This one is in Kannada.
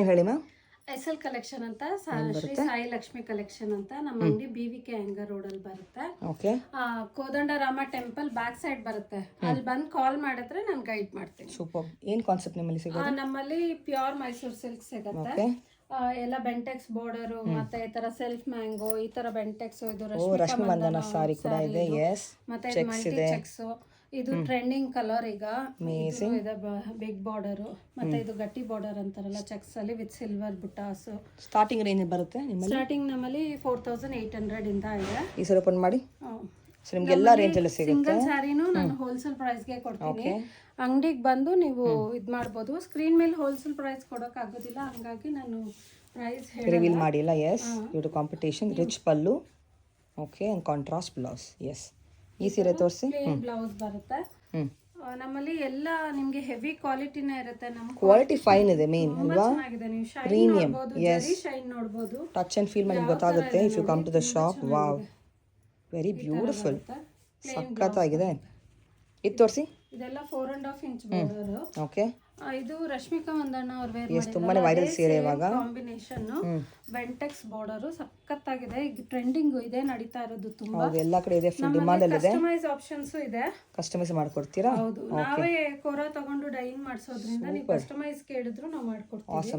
ಹೇಳಿ ಮ್ಯಾಮ್. ಎಸ್ಎಲ್ ಕಲೆಕ್ಷನ್ ಅಂತ ಶ್ರೀ ಸಾಯಿ ಲಕ್ಷ್ಮಿ ಕಲೆಕ್ಷನ್ ಅಂತ ನಮ್ಮ ಅಂಗಡಿ BVK ಹ್ಯಾಂಗರ್ ರೋಡ್ ಅಲ್ಲಿ ಬರುತ್ತೆ. Okay. Kodandarama temple back side ಬರುತ್ತೆ. ಅಲ್ಲಿ ಬಂದು ಕಾಲ್ ಮಾಡಿದ್ರೆ ನಾನು ಗೈಡ್ ಮಾಡ್ತೀನಿ. ಸೂಪರ್. ಏನ್ ಕಾನ್ಸೆಪ್ಟ್ ನಿಮ್ಮಲ್ಲಿ ಸಿಗೋದು? ನಮ್ಮಲ್ಲಿ ಪ್ಯೂರ್ ಮೈಸೂರು ಸಿಲ್ಕ್ ಸಿಗುತ್ತೆ. ಎಲ್ಲ ಬೆಂಟೆಕ್ಸ್ ಬಾರ್ಡರ್ ಮತ್ತೆ ಈ ತರ ಸೆಲ್ಫ್ ಮ್ಯಾಂಗೋ ಈ ತರ ಬೆಂಟೆಕ್ಸ್ ಇದು ರಶ್ಮಿ ಬಂಧನ ಸಾರಿ ಕೂಡ ಇದೆ. ಎಸ್. ಮತ್ತೆ ಮಲ್ಟಿ ಚೆಕ್ಸ್ ಇದು ಟ್ರೆಂಡಿಂಗ್ ಕಲರ್ ಈಗ ಇದೆ ಬಿಗ್ ಬಾರ್ಡರ್ ಮತ್ತೆ ಇದು ಗಟ್ಟಿ ಬಾರ್ಡರ್ ಅಂತಾರಲ್ಲ ಚೆಕ್ಸ್ ಅಲ್ಲಿ ವಿತ್ ಸಿಲ್ವರ್ ಬುಟ್ಟಾಸ್. ಸ್ಟಾರ್ಟಿಂಗ್ ರೇಂಜ್ ಬರುತ್ತೆ ನಿಮ್ಮಲ್ಲಿ? ಸ್ಟಾರ್ಟಿಂಗ್ ನಮ್ಮಲ್ಲಿ 4800 ಇಂದ ಇದೆ. ಈ ಸಲ ಓಪನ್ ಮಾಡಿ. ಸೊ ನಿಮಗೆ ಎಲ್ಲ ರೇಂಜ್ ಅಲ್ಲಿ ಸಿಗುತ್ತೆ. ಸಿಂಗಲ್ ಸ್ಯಾರಿನೂ ನಾನು ಹೋಲ್ಸೇಲ್ ಪ್ರೈಸ್ ಗೆ ಕೊಡ್ತೀನಿ. ಅಂಗಡಿಗೆ ಬಂದು ನೀವು ಇದು ಮಾಡಬಹುದು. ಸ್ಕ್ರೀನ್ ಮೇಲೆ ಹೋಲ್ಸೇಲ್ ಪ್ರೈಸ್ ಕೊಡೋಕೆ ಆಗೋದಿಲ್ಲ, ಹಂಗಾಗಿ ನಾನು ಪ್ರೈಸ್ ರಿವೀಲ್ ಮಾಡಿಲ್ಲ. Yes, due to competition. Rich ಪಲ್ಲು. Okay, and contrast blouse. Yes. ಈ ಸೀರೆ ತೋರಿಸಿ. ಪ್ಲೇನ್ ಬ್ಲೌಸ್ ಬರುತ್ತೆ. ನಮ್ಮಲ್ಲಿ ಎಲ್ಲ ನಿಮಗೆ ಹೆವಿ ಕ್ವಾಲಿಟಿನೇ ಇರುತ್ತೆ. ನಮ್ಮ ಕ್ವಾಲಿಟಿ ಫೈನ್ ಇದೆ ಮೇನ್ ಅಲ್ವಾ? ಚೆನ್ನಾಗಿದೆ. ನೀವು ಶೈನ್ ನೋಡಬಹುದು, ಜರಿ ಶೈನ್ ನೋಡಬಹುದು. ಟಚ್ ಅಂಡ್ ಫೀಲ್ ಮಾಡಿ ಗೊತ್ತಾಗುತ್ತೆ if you come to the shop. Wow, very beautiful. ಸಖತ್ತಾಗಿದೆ. ಇದು ತೋರಿಸಿ. ಇದೆಲ್ಲ 4.5 ಇಂಚ್ ಬಾರ್ಡರ್. ಓಕೆ. ಇದು ರಶ್ಮಿಕಾ ಮಂದಣ್ಣ ಅವ್ರ ವೇರ್ ಮಾಡಿದ್ದಾರೆ. ತುಂಬಾನೇ ವೈರಲ್ ಸೀರೆ ಇವಾಗ. ಕಾಂಬಿನೇಷನ್ ಬೆಂಟೆಕ್ಸ್ ಬಾರ್ಡರ್ ಸಖತ್ತಾಗಿದೆ. ಈಗ ಟ್ರೆಂಡಿಂಗ್ ಇದೆ, ನಡೀತಾ ಇರೋದು ತುಂಬಾ. ಹೌದು, ಎಲ್ಲ ಕಡೆ ಇದೆ, ಫುಲ್ ಡಿಮಾಂಡ್ ಅಲ್ಲಿ ಇದೆ. ಕಸ್ಟಮೈಸ್ ಆಪ್ಷನ್ಸ್ ಇದೆ. ಕಸ್ಟಮೈಸ್ ಮಾಡ್ಕೊಡ್ತೀರಾ? ಹೌದು, ನಾವೇ ಕೋರ ತಗೊಂಡು ಡೈಯಿಂಗ್ ಮಾಡಿಸೋದ್ರಿಂದ ನೀವು ಕಸ್ಟಮೈಸ್ ಕೇಳಿದ್ರು ನಾವು ಮಾಡ್ಕೊಡ್ತೀವಿ.